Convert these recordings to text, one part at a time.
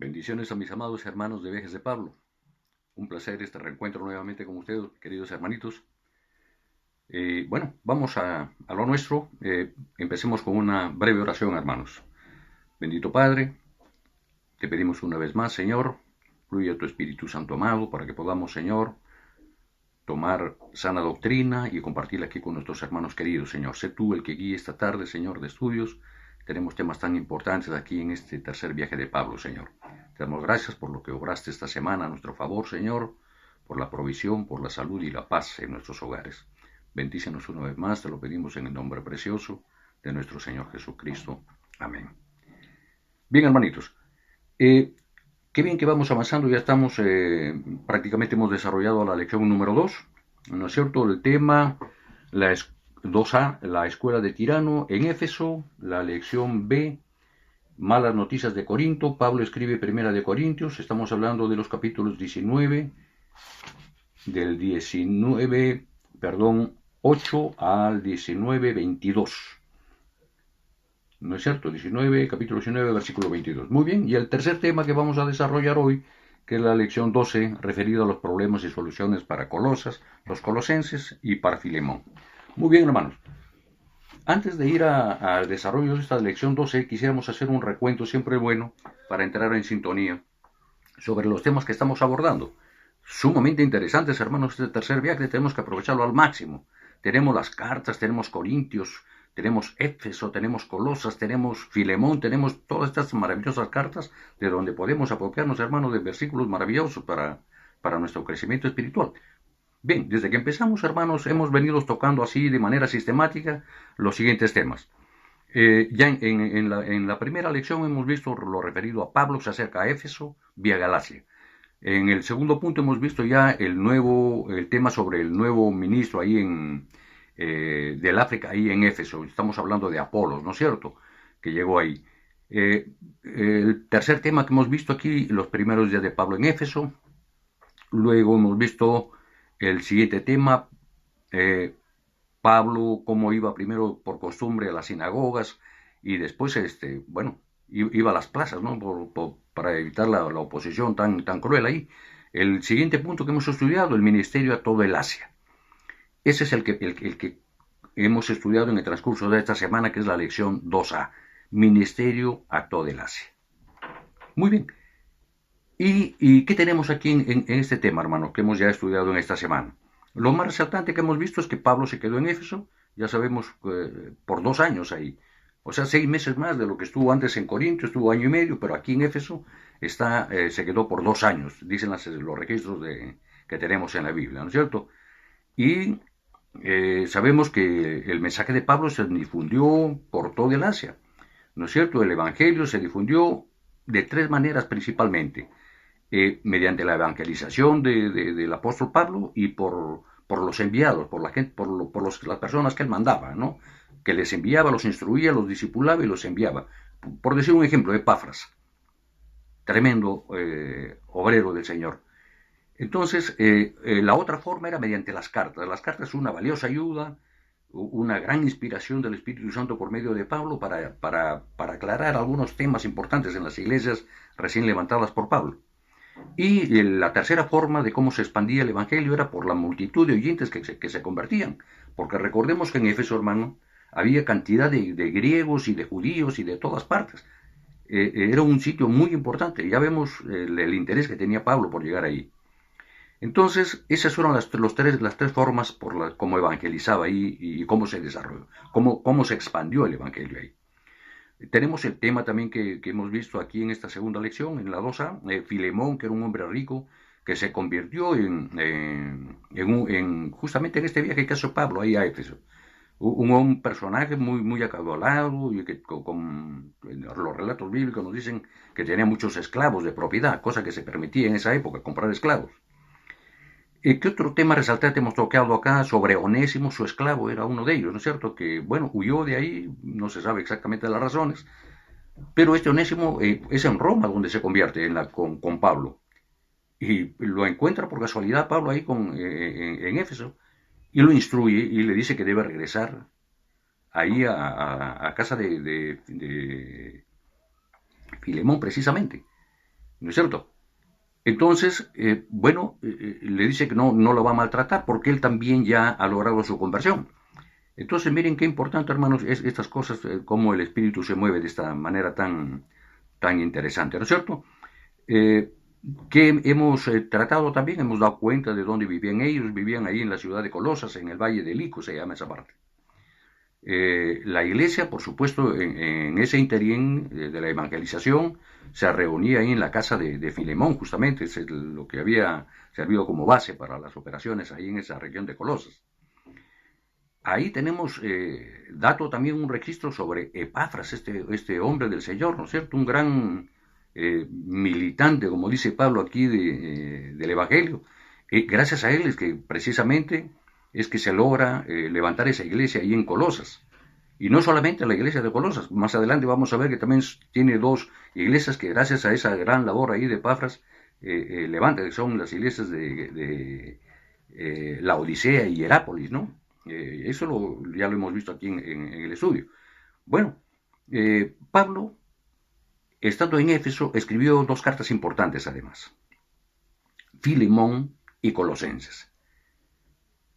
Bendiciones a mis amados hermanos de Viajes de Pablo. Un placer este reencuentro nuevamente con ustedes, queridos hermanitos. Vamos a lo nuestro. Empecemos con una breve oración, hermanos. Bendito Padre, te pedimos una vez más, Señor, fluye a tu Espíritu Santo amado para que podamos, Señor, tomar sana doctrina y compartirla aquí con nuestros hermanos queridos, Señor. Sé tú el que guíe esta tarde, Señor, de estudios. Tenemos temas tan importantes aquí en este tercer viaje de Pablo, Señor. Te damos gracias por lo que obraste esta semana a nuestro favor, Señor, por la provisión, por la salud y la paz en nuestros hogares. Bendícenos una vez más, te lo pedimos en el nombre precioso de nuestro Señor Jesucristo. Amén. Bien, hermanitos, qué bien que vamos avanzando, ya estamos, prácticamente hemos desarrollado la lección número 2, ¿no es cierto? El tema, la 2A, la escuela de Tirano en Éfeso, la lección B, malas noticias de Corinto. Pablo escribe Primera de Corintios, estamos hablando de los capítulos 19, del 8 al 19, 22. ¿No es cierto? Capítulo 19, versículo 22. Muy bien, y el tercer tema que vamos a desarrollar hoy, que es la lección 12, referida a los problemas y soluciones para los colosenses y para Filemón. Muy bien, hermanos. Antes de ir al desarrollo de esta lección 12, quisiéramos hacer un recuento siempre bueno para entrar en sintonía sobre los temas que estamos abordando. Sumamente interesantes, hermanos, este tercer viaje tenemos que aprovecharlo al máximo. Tenemos las cartas, tenemos Corintios, tenemos Éfeso, tenemos Colosas, tenemos Filemón, tenemos todas estas maravillosas cartas de donde podemos apropiarnos, hermanos, de versículos maravillosos para nuestro crecimiento espiritual. Bien, desde que empezamos, hermanos, hemos venido tocando así de manera sistemática los siguientes temas. Ya en la primera lección hemos visto lo referido a Pablo, se acerca a Éfeso, vía Galacia. En el segundo punto hemos visto ya el tema sobre el nuevo ministro ahí del África, ahí en Éfeso. Estamos hablando de Apolos, ¿no es cierto?, que llegó ahí. El tercer tema que hemos visto aquí, los primeros días de Pablo en Éfeso. Luego hemos visto el siguiente tema, Pablo cómo iba primero por costumbre a las sinagogas y después, iba a las plazas, ¿no? Para evitar la oposición tan cruel ahí. El siguiente punto que hemos estudiado, el ministerio a todo el Asia. Ese es el que hemos estudiado en el transcurso de esta semana, que es la lección 2A, ministerio a todo el Asia. Muy bien. ¿Y qué tenemos aquí en este tema, hermano, que hemos ya estudiado en esta semana? Lo más resaltante que hemos visto es que Pablo se quedó en Éfeso, ya sabemos, por 2 años ahí. O sea, 6 meses más de lo que estuvo antes en Corinto, estuvo año y medio, pero aquí en Éfeso se quedó por 2 años, dicen los registros que tenemos en la Biblia, ¿no es cierto? Y sabemos que el mensaje de Pablo se difundió por todo el Asia, ¿no es cierto? El Evangelio se difundió de 3 maneras principalmente. Mediante la evangelización del apóstol Pablo y por los enviados, por las personas que él mandaba, ¿no? Que les enviaba, los instruía, los discipulaba y los enviaba. Por decir un ejemplo, Epafras, tremendo obrero del Señor. Entonces, la otra forma era mediante las cartas. Las cartas son una valiosa ayuda, una gran inspiración del Espíritu Santo por medio de Pablo para aclarar algunos temas importantes en las iglesias recién levantadas por Pablo. Y la tercera forma de cómo se expandía el Evangelio era por la multitud de oyentes que se convertían. Porque recordemos que en Éfeso, hermano, había cantidad de griegos y de judíos y de todas partes. Era un sitio muy importante. Ya vemos el interés que tenía Pablo por llegar ahí. Entonces, esas fueron las tres formas por cómo evangelizaba ahí y cómo se desarrolló, cómo se expandió el Evangelio ahí. Tenemos el tema también que hemos visto aquí en esta segunda lección, en la 2A, Filemón, que era un hombre rico, que se convirtió justamente en este viaje que hizo Pablo ahí a Éfeso. Un personaje muy acaudalado y que con los relatos bíblicos nos dicen que tenía muchos esclavos de propiedad, cosa que se permitía en esa época, comprar esclavos. ¿Qué otro tema resaltante hemos tocado acá? Sobre Onésimo, su esclavo, era uno de ellos, ¿no es cierto? Que, bueno, huyó de ahí, no se sabe exactamente las razones, pero este Onésimo es en Roma donde se convierte con Pablo. Y lo encuentra por casualidad Pablo ahí en Éfeso, y lo instruye y le dice que debe regresar ahí a casa de Filemón precisamente. ¿no es cierto? Entonces, le dice que no lo va a maltratar porque él también ya ha logrado su conversión. Entonces, miren qué importante, hermanos, es estas cosas, cómo el espíritu se mueve de esta manera tan interesante, ¿no es cierto? Eh, que hemos tratado también, hemos dado cuenta de dónde vivían ellos, vivían ahí en la ciudad de Colosas, en el Valle del Ico, se llama esa parte. La iglesia, por supuesto, en ese interín de la evangelización, se reunía ahí en la casa de Filemón, justamente, es lo que había servido como base para las operaciones ahí en esa región de Colosas. Ahí tenemos dato también un registro sobre Epafras, este hombre del Señor, ¿no es cierto? Un gran militante, como dice Pablo aquí del Evangelio. Gracias a él es que precisamente es que se logra levantar esa iglesia ahí en Colosas. Y no solamente la iglesia de Colosas, más adelante vamos a ver que también tiene dos iglesias que gracias a esa gran labor ahí de Epafras levanta, que son las iglesias de la Odisea y Hierápolis, ¿no? Ya lo hemos visto aquí en el estudio. Bueno, Pablo, estando en Éfeso, escribió dos cartas importantes además, Filemón y Colosenses.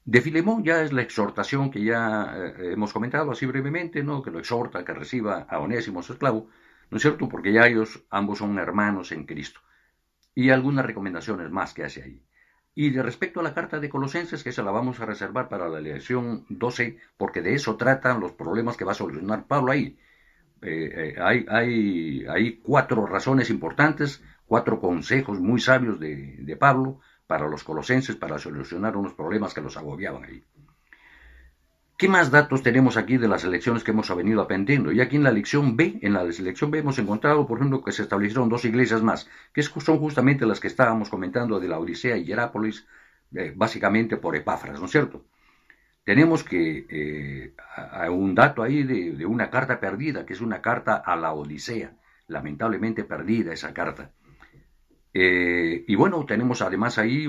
De Filemón ya es la exhortación que ya hemos comentado así brevemente, ¿no? Que lo exhorta a que reciba a Onésimo, su esclavo, ¿no es cierto? Porque ya ellos ambos son hermanos en Cristo. Y algunas recomendaciones más que hace ahí. Y de respecto a la carta de Colosenses, que esa la vamos a reservar para la lección 12, porque de eso tratan los problemas que va a solucionar Pablo ahí. Hay cuatro razones importantes, cuatro consejos muy sabios de Pablo para los colosenses, para solucionar unos problemas que los agobiaban ahí. ¿Qué más datos tenemos aquí de las elecciones que hemos venido aprendiendo? Y aquí en la lección B, hemos encontrado, por ejemplo, que se establecieron dos iglesias más, que son justamente las que estábamos comentando de la Odisea y Hierápolis, básicamente por Epafras, ¿no es cierto? Tenemos que un dato ahí de una carta perdida, que es una carta a la Odisea, lamentablemente perdida esa carta. Y bueno, tenemos además ahí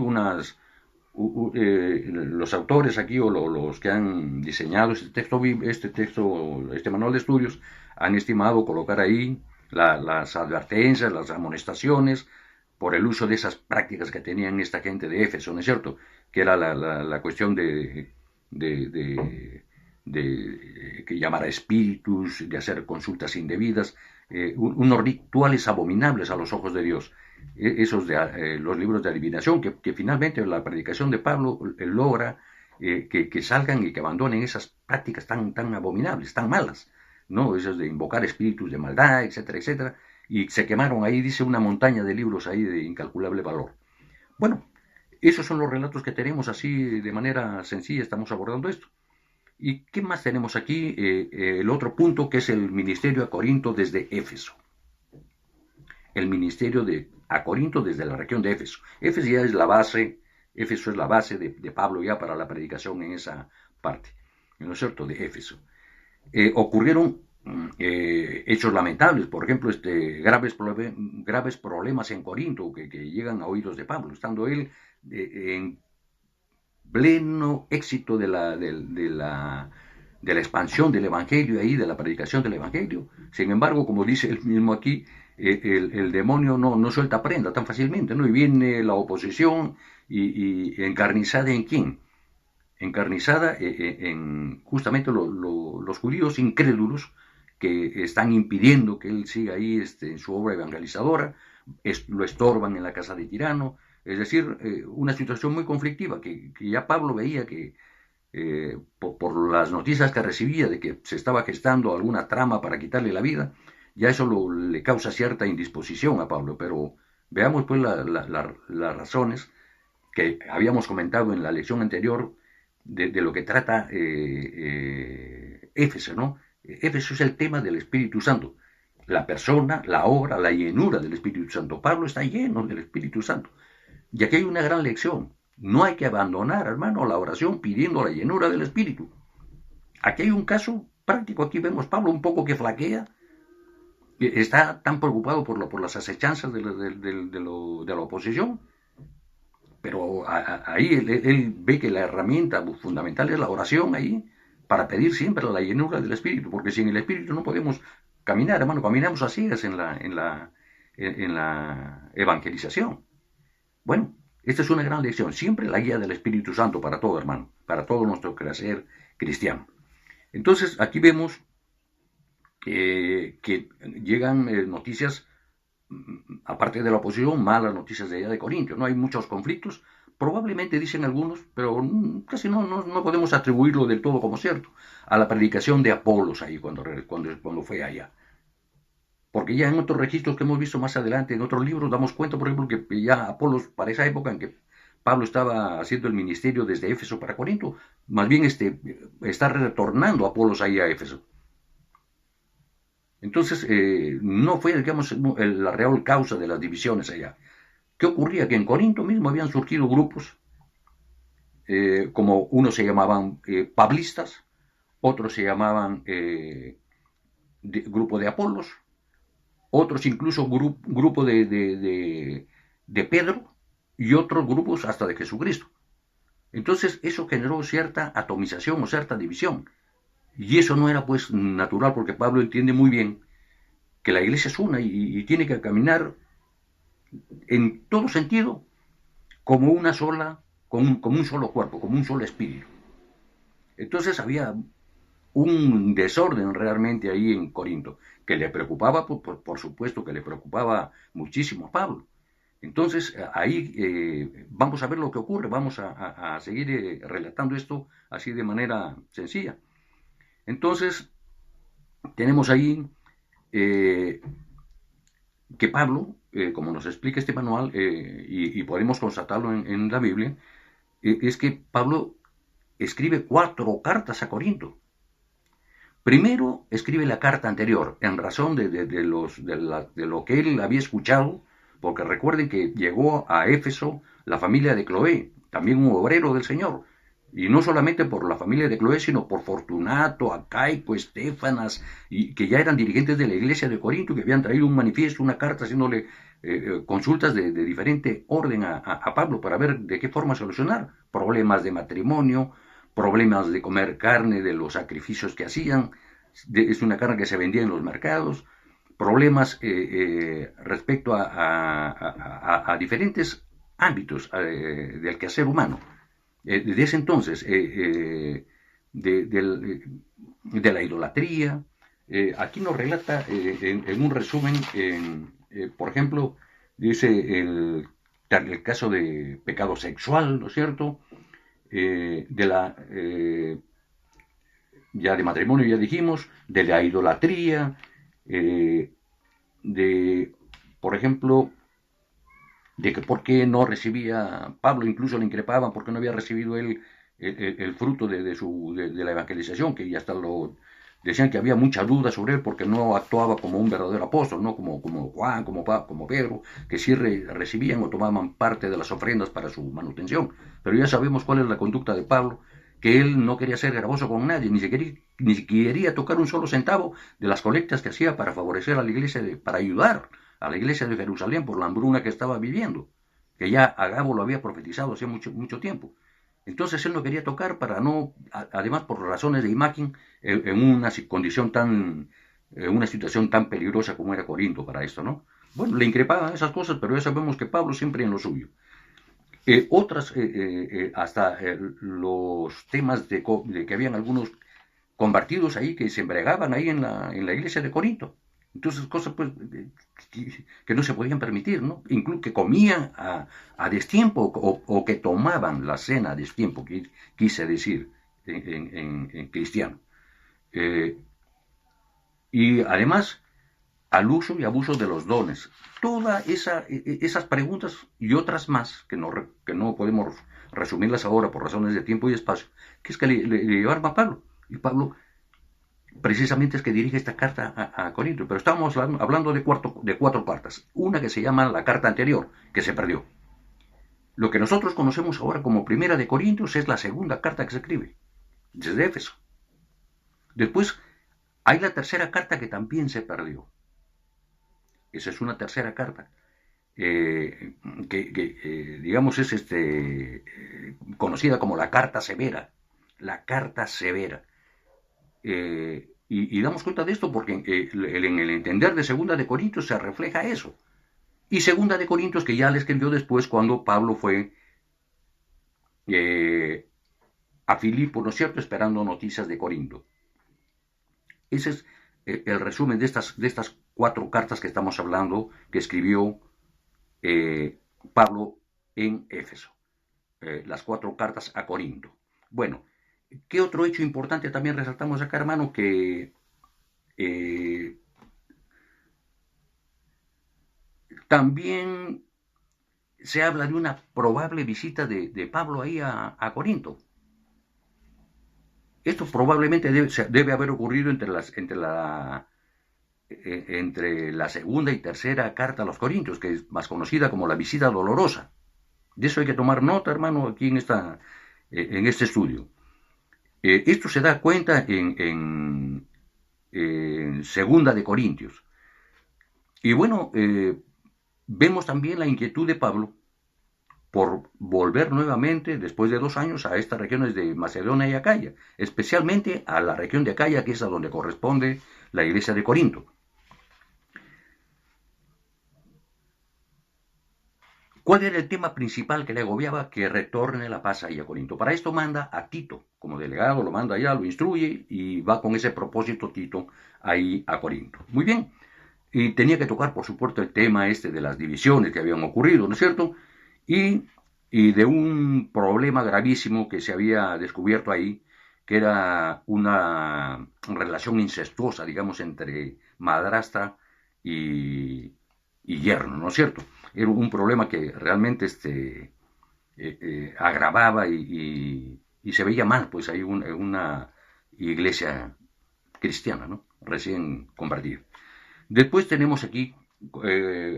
los autores aquí o los que han diseñado este manual de estudios han estimado colocar ahí las advertencias, las amonestaciones por el uso de esas prácticas que tenían esta gente de Éfeso, ¿no es cierto? Que era la cuestión de que llamar a espíritus, de hacer consultas indebidas, unos rituales abominables a los ojos de Dios. Esos de los libros de adivinación, que finalmente la predicación de Pablo logra que salgan y que abandonen esas prácticas tan abominables, tan malas, ¿no? Esas de invocar espíritus de maldad, etcétera, etcétera, y se quemaron ahí, dice, una montaña de libros ahí de incalculable valor. Bueno, esos son los relatos que tenemos así de manera sencilla, estamos abordando esto. ¿Y qué más tenemos aquí? El otro punto que es el ministerio a Corinto desde Éfeso. El ministerio a Corinto desde la región de Éfeso. Éfeso es la base de Pablo ya para la predicación en esa parte, ¿no es cierto?, de Éfeso. Ocurrieron hechos lamentables, por ejemplo, graves problemas en Corinto que llegan a oídos de Pablo, estando él en pleno éxito de la expansión del Evangelio ahí, de la predicación del Evangelio. Sin embargo, como dice él mismo aquí, el demonio no suelta prenda tan fácilmente, ¿no? Y viene la oposición y encarnizada ¿en quién? Encarnizada en justamente los judíos incrédulos que están impidiendo que él siga ahí en su obra evangelizadora, lo estorban en la casa de Tirano, es decir, una situación muy conflictiva que ya Pablo veía que por las noticias que recibía de que se estaba gestando alguna trama para quitarle la vida, ya eso le causa cierta indisposición a Pablo, pero veamos pues las razones que habíamos comentado en la lección anterior de lo que trata Éfeso, ¿no? Éfeso es el tema del Espíritu Santo, la persona, la obra, la llenura del Espíritu Santo. Pablo está lleno del Espíritu Santo. Y aquí hay una gran lección. No hay que abandonar, hermano, la oración pidiendo la llenura del Espíritu. Aquí hay un caso práctico. Aquí vemos Pablo un poco que flaquea. Está tan preocupado por las acechanzas de la oposición. Pero ahí él ve que la herramienta fundamental es la oración ahí, para pedir siempre la llenura del Espíritu. Porque sin el Espíritu no podemos caminar, hermano. Caminamos a ciegas en en la evangelización. Bueno, esta es una gran lección, siempre la guía del Espíritu Santo para todo, hermano, para todo nuestro crecer cristiano. Entonces, aquí vemos que llegan noticias, aparte de la oposición, malas noticias de allá de Corintios, ¿no? Hay muchos conflictos, probablemente dicen algunos, pero casi no podemos atribuirlo del todo como cierto, a la predicación de Apolos ahí cuando fue allá. Porque ya en otros registros que hemos visto más adelante, en otros libros, damos cuenta, por ejemplo, que ya Apolos, para esa época en que Pablo estaba haciendo el ministerio desde Éfeso para Corinto, más bien está retornando Apolos ahí a Éfeso. Entonces, no fue, digamos, la real causa de las divisiones allá. ¿Qué ocurría? Que en Corinto mismo habían surgido grupos, como unos se llamaban pablistas, otros se llamaban grupo de Apolos, otros incluso grupo de Pedro y otros grupos hasta de Jesucristo. Entonces eso generó cierta atomización o cierta división. Y eso no era pues natural porque Pablo entiende muy bien que la iglesia es una y tiene que caminar en todo sentido como una sola, como un solo cuerpo, como un solo espíritu. Entonces había un desorden realmente ahí en Corinto, que le preocupaba, por supuesto que le preocupaba muchísimo a Pablo. Entonces, ahí vamos a ver lo que ocurre, vamos a seguir relatando esto así de manera sencilla. Entonces, tenemos ahí eh, que Pablo, como nos explica este manual, y podemos constatarlo en la Biblia, es que Pablo escribe 4 cartas a Corinto. Primero escribe la carta anterior, en razón de lo que él había escuchado, porque recuerden que llegó a Éfeso la familia de Cloé, también un obrero del Señor, y no solamente por la familia de Cloé, sino por Fortunato, Acaico, Estefanas, y que ya eran dirigentes de la iglesia de Corinto, que habían traído un manifiesto, una carta, haciéndole consultas de diferente orden a Pablo para ver de qué forma solucionar problemas de matrimonio, problemas de comer carne, de los sacrificios que hacían, es una carne que se vendía en los mercados, problemas respecto a diferentes ámbitos del quehacer humano. Desde ese entonces, de la idolatría, aquí nos relata en un resumen, por ejemplo, dice el caso de pecado sexual, ¿no es cierto? De la ya de matrimonio ya dijimos, de la idolatría, de, por ejemplo, de que por qué no recibía, Pablo incluso le increpaban porque no había recibido él el fruto de la evangelización, que ya hasta lo decían que había mucha duda sobre él porque no actuaba como un verdadero apóstol, no como Juan, como Pedro, que sí recibían o tomaban parte de las ofrendas para su manutención. Pero ya sabemos cuál es la conducta de Pablo, que él no quería ser gravoso con nadie, ni siquiera quería tocar un solo centavo de las colectas que hacía para favorecer a la iglesia, para ayudar a la iglesia de Jerusalén por la hambruna que estaba viviendo, que ya Agabo lo había profetizado hace mucho tiempo. Entonces él no quería tocar para no, además por razones de imagen, en una condición tan, en una situación tan peligrosa como era Corinto para esto, ¿no? Bueno, le increpaban esas cosas, pero ya sabemos que Pablo siempre en lo suyo. Otras, hasta los temas de que habían algunos convertidos ahí que se embregaban ahí en la iglesia de Corinto. Entonces, cosas pues que no se podían permitir, ¿no? Incluso que comían a destiempo o que tomaban la cena a destiempo, quise decir en cristiano. Eh, y además, al uso y abuso de los dones. Todas esas preguntas y otras más, que no podemos resumirlas ahora por razones de tiempo y espacio, que es que le llevaron a Pablo. Y Pablo precisamente es que dirige esta carta a Corinto. Pero estamos hablando de 4 cartas. Una que se llama la carta anterior, que se perdió. Lo que nosotros conocemos ahora como Primera de Corintios es la segunda carta que se escribe, desde Éfeso. Después hay la tercera carta que también se perdió. Esa es una tercera carta. Digamos es conocida como la carta severa. La carta severa. Y damos cuenta de esto porque en el entender de Segunda de Corintios se refleja eso. y segunda de Corintios, que ya le escribió después cuando Pablo fue eh, a Filipo, ¿no es cierto?, esperando noticias de Corinto. Ese es el resumen de estas 4 cartas que estamos hablando, que escribió Pablo en Éfeso. Las 4 cartas a Corinto. Bueno, ¿qué otro hecho importante también resaltamos acá, hermano? Que también se habla de una probable visita de Pablo ahí a Corinto. Esto probablemente debe haber ocurrido entre la segunda y tercera carta a los Corintios, que es más conocida como la visita dolorosa. De eso hay que tomar nota, hermano, aquí en este estudio. Esto se da cuenta en segunda de Corintios. Y bueno, vemos también la inquietud de Pablo por volver nuevamente, después de 2 años, a estas regiones de Macedonia y Acaya, especialmente a la región de Acaya, que es a donde corresponde la iglesia de Corinto. ¿Cuál era el tema principal que le agobiaba? Que retorne la paz ahí a Corinto. Para esto manda a Tito, como delegado, lo manda allá, lo instruye y va con ese propósito Tito ahí a Corinto. Muy bien. Y tenía que tocar, por supuesto, el tema este de las divisiones que habían ocurrido, ¿no es cierto? Y, y de un problema gravísimo que se había descubierto ahí, que era una relación incestuosa, digamos, entre madrastra y yerno, ¿no es cierto? Era un problema que realmente agravaba y se veía mal, pues ahí una iglesia cristiana, ¿no? Recién convertida. Después tenemos aquí,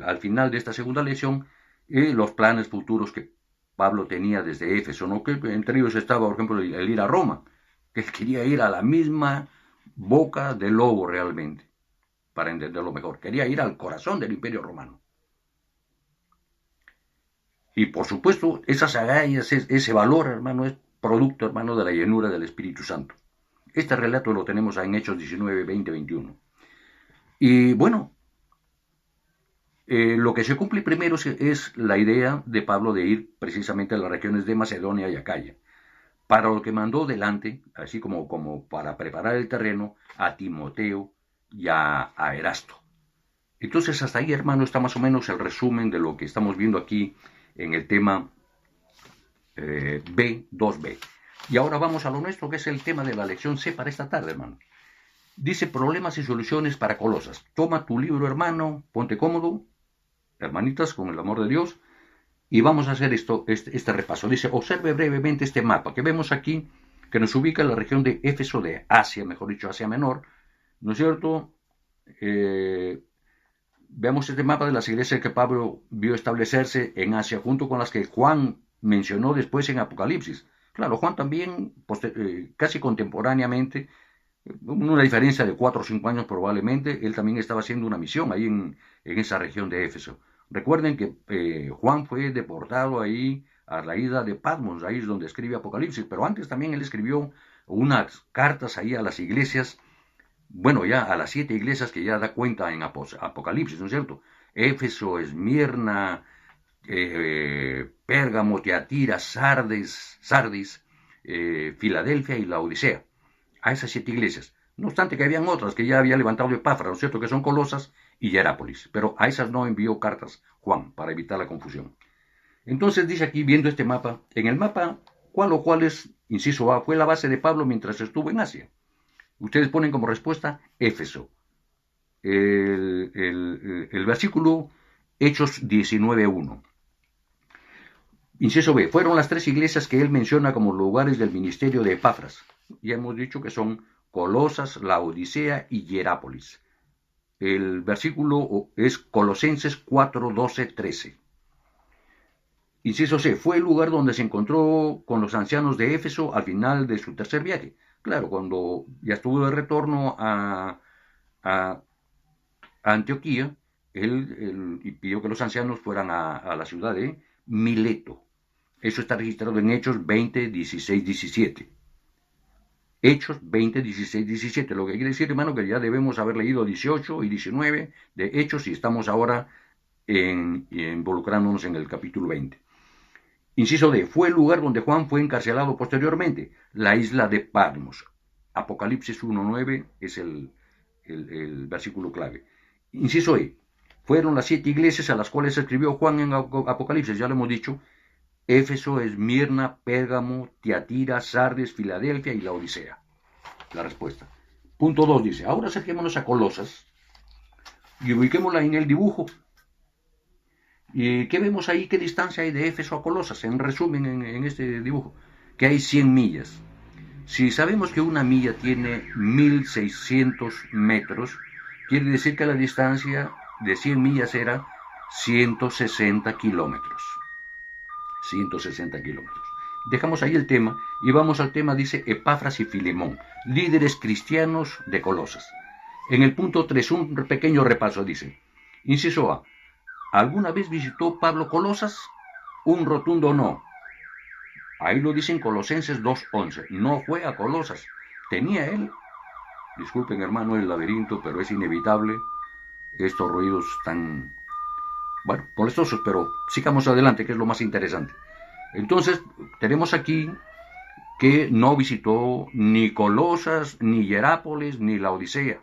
al final de esta segunda lección, los planes futuros que Pablo tenía desde Éfeso, ¿no? Que entre ellos estaba, por ejemplo, el ir a Roma, que él quería ir a la misma boca del lobo realmente, para entenderlo mejor. Quería ir al corazón del Imperio Romano. Y por supuesto, esas agallas, ese valor, hermano, es producto, hermano, de la llenura del Espíritu Santo. Este relato lo tenemos en Hechos 19, 20, 21. Y bueno, lo que se cumple primero es la idea de Pablo de ir precisamente a las regiones de Macedonia y Acaya, para lo que mandó delante, así como para preparar el terreno, a Timoteo y a Erasto. Entonces hasta ahí, hermano, está más o menos el resumen de lo que estamos viendo aquí en el tema B2B. Y ahora vamos a lo nuestro, que es el tema de la lección C para esta tarde, hermano. Dice problemas y soluciones para Colosas. Toma tu libro, hermano, ponte cómodo, hermanitas, con el amor de Dios, y vamos a hacer este repaso. Dice, observe brevemente este mapa que vemos aquí, que nos ubica en la región de Éfeso, de Asia, mejor dicho, Asia Menor, ¿no es cierto? Veamos este mapa de las iglesias que Pablo vio establecerse en Asia, junto con las que Juan mencionó después en Apocalipsis. Claro, Juan también, casi contemporáneamente, una diferencia de 4 o 5 años probablemente, él también estaba haciendo una misión ahí en esa región de Éfeso. Recuerden que Juan fue deportado ahí a la isla de Patmos, ahí es donde escribe Apocalipsis, pero antes también él escribió unas cartas ahí a las iglesias, bueno, ya a las 7 iglesias que ya da cuenta en Apocalipsis, ¿no es cierto? Éfeso, Esmirna, Pérgamo, Tiatira, Sardis, Filadelfia y la Odisea. A esas 7 iglesias. No obstante que habían otras que ya había levantado Epafras, ¿no es cierto?, que son Colosas y Hierápolis, pero a esas no envió cartas Juan, para evitar la confusión. Entonces dice aquí, viendo este mapa, en el mapa, ¿cuál o cuáles, inciso A, fue la base de Pablo mientras estuvo en Asia? Ustedes ponen como respuesta Éfeso. El versículo Hechos 19.1. Inciso B, fueron las 3 iglesias que él menciona como lugares del ministerio de Epafras. Ya hemos dicho que son Colosas, la Odisea y Hierápolis. El versículo es Colosenses 4, 12, 13. Inciso C, fue el lugar donde se encontró con los ancianos de Éfeso al final de su tercer viaje. Claro, cuando ya estuvo de retorno a Antioquía, él pidió que los ancianos fueran a la ciudad de Mileto. Eso está registrado en Hechos 20, 16, 17. Hechos 20, 16, 17. Lo que quiere decir, hermano, que ya debemos haber leído 18 y 19 de Hechos y estamos ahora involucrándonos en el capítulo 20. Inciso D. Fue el lugar donde Juan fue encarcelado posteriormente, la isla de Patmos. Apocalipsis 1.9 es el versículo clave. Inciso E. Fueron las 7 iglesias a las cuales escribió Juan en Apocalipsis, ya lo hemos dicho. Éfeso, Esmirna, Pérgamo, Tiatira, Sardes, Filadelfia y la Odisea. La respuesta. Punto 2 dice, ahora acerquémonos a Colosas y ubiquémosla en el dibujo. ¿Y qué vemos ahí? ¿Qué distancia hay de Éfeso a Colosas? En resumen, en este dibujo, que hay 100 millas. Si sabemos que una milla tiene 1600 metros, quiere decir que la distancia de 100 millas era 160 kilómetros. 160 kilómetros. Dejamos ahí el tema y vamos al tema, dice Epafras y Filemón, líderes cristianos de Colosas. En el punto 3, un pequeño repaso, dice, inciso A, ¿alguna vez visitó Pablo Colosas? Un rotundo no. Ahí lo dice en Colosenses 2.11, no fue a Colosas. Tenía él, disculpen hermano el laberinto, pero es inevitable, estos ruidos tan, bueno, molestosos, pero sigamos adelante, que es lo más interesante. Entonces, tenemos aquí que no visitó ni Colosas, ni Hierápolis, ni la Odisea.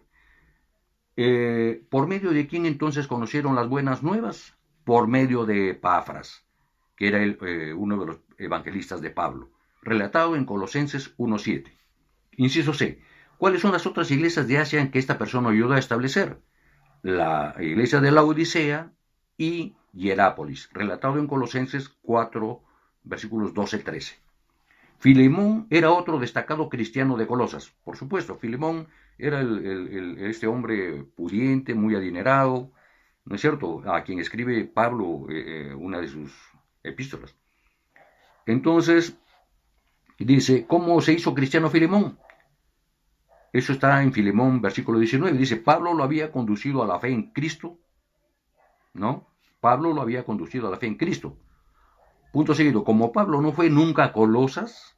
¿Por medio de quién entonces conocieron las buenas nuevas? Por medio de Epafras, que era uno de los evangelistas de Pablo, relatado en Colosenses 1.7. Inciso C. ¿Cuáles son las otras iglesias de Asia en que esta persona ayudó a establecer? La iglesia de la Odisea y Hierápolis, relatado en Colosenses 4, versículos 12-13. Filemón era otro destacado cristiano de Colosas. Por supuesto, Filemón era este hombre pudiente, muy adinerado, ¿no es cierto?, a quien escribe Pablo una de sus epístolas. Entonces, dice, ¿cómo se hizo cristiano Filemón? Eso está en Filemón, versículo 19. Dice, Pablo lo había conducido a la fe en Cristo, ¿no? Pablo lo había conducido a la fe en Cristo. Punto seguido, como Pablo no fue nunca a Colosas,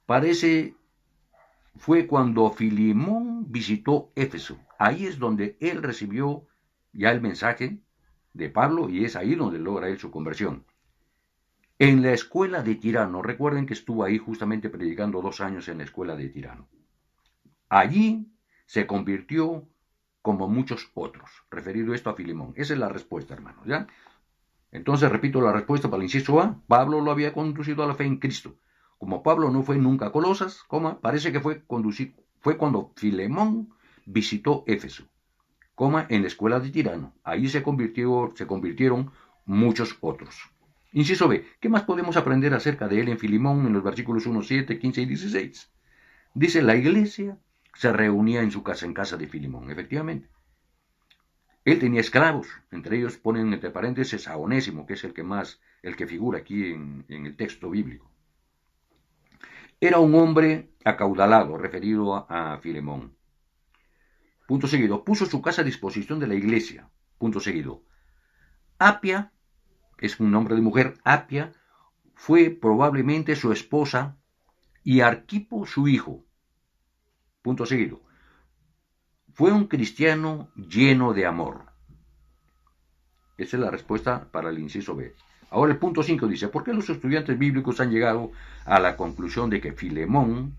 parece fue cuando Filemón visitó Éfeso. Ahí es donde él recibió ya el mensaje de Pablo y es ahí donde logra él su conversión. En la escuela de Tirano, recuerden que estuvo ahí justamente predicando 2 años en la escuela de Tirano. Allí se convirtió como muchos otros, referido esto a Filemón. Esa es la respuesta, hermanos, ¿ya? Entonces, repito la respuesta para el inciso A. Pablo lo había conducido a la fe en Cristo. Como Pablo no fue nunca a Colosas, parece que fue cuando Filemón visitó Éfeso, en la escuela de Tirano. Ahí se convirtieron muchos otros. Inciso B. ¿Qué más podemos aprender acerca de él en Filemón en los versículos 1, 7, 15 y 16? Dice, la iglesia se reunía en su casa, en casa de Filemón, efectivamente. Él tenía esclavos, entre ellos ponen entre paréntesis a Onésimo, que es el que figura aquí en el texto bíblico. Era un hombre acaudalado, referido a Filemón. Punto seguido, puso su casa a disposición de la iglesia. Punto seguido. Apia, es un nombre de mujer, Apia, fue probablemente su esposa y Arquipo su hijo. Punto seguido. Fue un cristiano lleno de amor. Esa es la respuesta para el inciso B. Ahora el punto 5 dice, ¿por qué los estudiantes bíblicos han llegado a la conclusión de que Filemón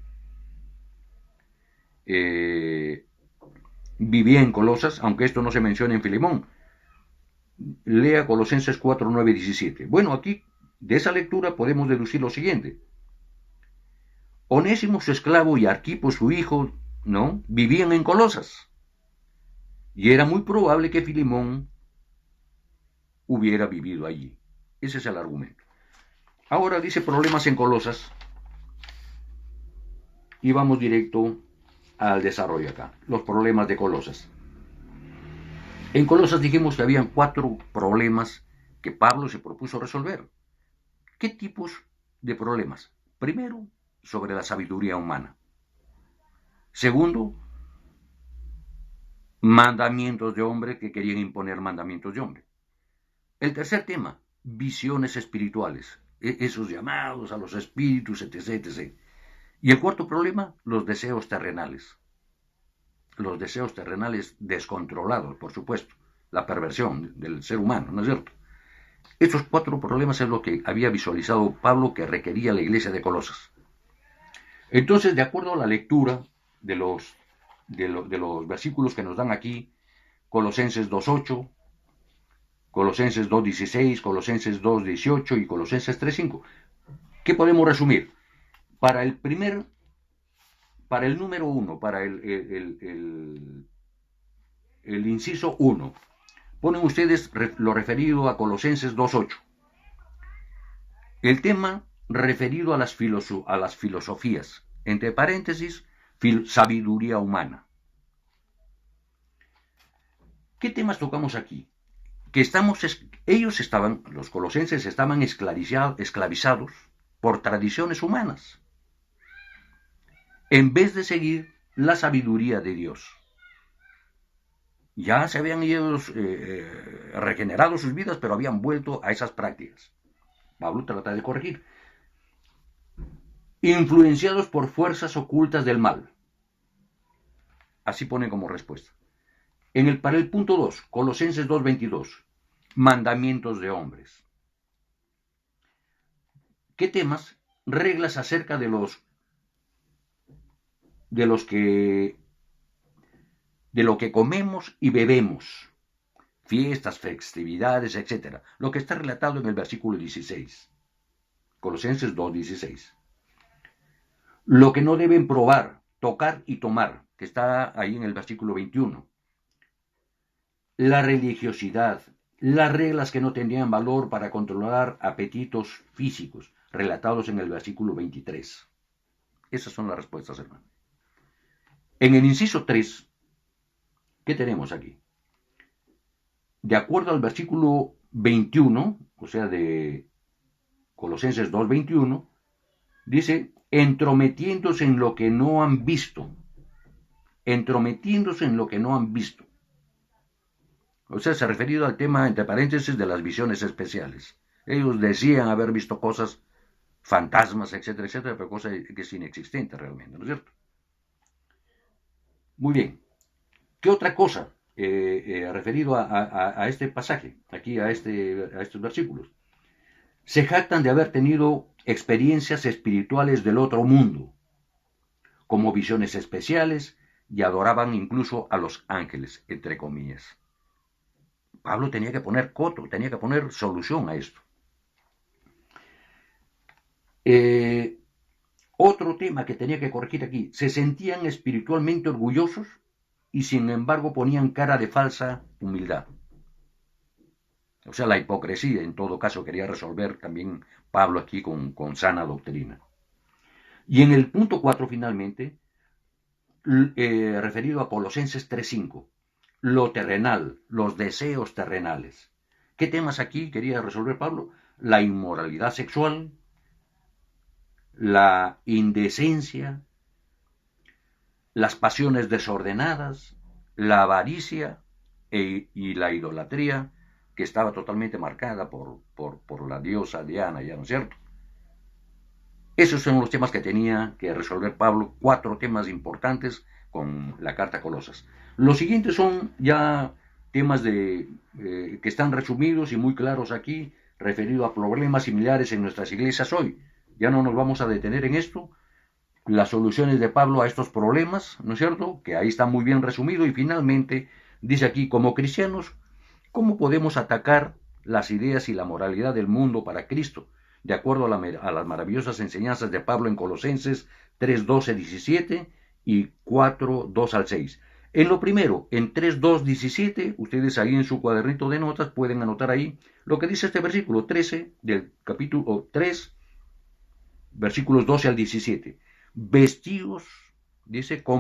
vivía en Colosas, aunque esto no se menciona en Filemón? Lea Colosenses 4, 9 y 17. Bueno, aquí de esa lectura podemos deducir lo siguiente. Onésimo su esclavo y Arquipo su hijo, ¿no?, vivían en Colosas. Y era muy probable que Filemón hubiera vivido allí. Ese es el argumento. Ahora dice problemas en Colosas. Y vamos directo al desarrollo acá. Los problemas de Colosas. En Colosas dijimos que habían 4 problemas que Pablo se propuso resolver. ¿Qué tipos de problemas? Primero, sobre la sabiduría humana. Segundo, mandamientos de hombre que querían imponer mandamientos de hombre. El tercer tema, visiones espirituales, esos llamados a los espíritus, etc., etc. Y el cuarto problema, los deseos terrenales. Los deseos terrenales descontrolados, por supuesto. la perversión del ser humano, ¿no es cierto? Estos 4 problemas es lo que había visualizado Pablo que requería la iglesia de Colosas. Entonces, de acuerdo a la lectura de los versículos que nos dan aquí, Colosenses 2.8, Colosenses 2.16, Colosenses 2.18 y Colosenses 3.5, ¿qué podemos resumir? Para el número 1, para el inciso 1, ponen ustedes lo referido a Colosenses 2.8. El tema referido a las filosofías, entre paréntesis, sabiduría humana. ¿Qué temas tocamos aquí? Que los colosenses estaban esclavizados por tradiciones humanas, en vez de seguir la sabiduría de Dios. Ya se habían regenerado sus vidas, pero habían vuelto a esas prácticas. Pablo trata de corregir. Influenciados por fuerzas ocultas del mal. Así pone como respuesta. Para el punto 2, Colosenses 2.22, mandamientos de hombres. ¿Qué temas? Reglas acerca de lo que comemos y bebemos, fiestas, festividades, etc. Lo que está relatado en el versículo 16, Colosenses 2.16. Lo que no deben probar, tocar y tomar, que está ahí en el versículo 21. La religiosidad, las reglas que no tenían valor para controlar apetitos físicos, relatados en el versículo 23. Esas son las respuestas, hermano. En el inciso 3, ¿qué tenemos aquí? De acuerdo al versículo 21, o sea, de Colosenses 2.21, dice, entrometiéndose en lo que no han visto. Entrometiéndose en lo que no han visto. O sea, se ha referido al tema, entre paréntesis, de las visiones especiales. Ellos decían haber visto cosas, fantasmas, etcétera, etcétera, pero cosa que es inexistente realmente, ¿no es cierto? Muy bien. ¿Qué otra cosa referido a este pasaje, aquí a estos versículos? Se jactan de haber tenido experiencias espirituales del otro mundo, como visiones especiales, y adoraban incluso a los ángeles, entre comillas. Pablo tenía que poner coto, tenía que poner solución a esto. Otro tema que tenía que corregir aquí, se sentían espiritualmente orgullosos y sin embargo ponían cara de falsa humildad. O sea, la hipocresía, en todo caso, quería resolver también Pablo aquí con sana doctrina. Y en el punto 4, finalmente, referido a Colosenses 3.5, lo terrenal, los deseos terrenales. ¿Qué temas aquí quería resolver Pablo? La inmoralidad sexual, la indecencia, las pasiones desordenadas, la avaricia y la idolatría, que estaba totalmente marcada por la diosa Diana, ¿ya no es cierto? Esos son los temas que tenía que resolver Pablo, 4 temas importantes con la carta a Colosas. Los siguientes son ya temas que están resumidos y muy claros aquí, referidos a problemas similares en nuestras iglesias hoy. Ya no nos vamos a detener en esto. Las soluciones de Pablo a estos problemas, ¿no es cierto? Que ahí está muy bien resumido. Y finalmente dice aquí, como cristianos, ¿cómo podemos atacar las ideas y la moralidad del mundo para Cristo? De acuerdo a las maravillosas enseñanzas de Pablo en Colosenses 3:12-17 y 4:2-6. En lo primero, en 3:2-17, ustedes ahí en su cuadernito de notas pueden anotar ahí lo que dice este versículo 13 del capítulo 3, versículos 12 al 17. Vestidos, dice,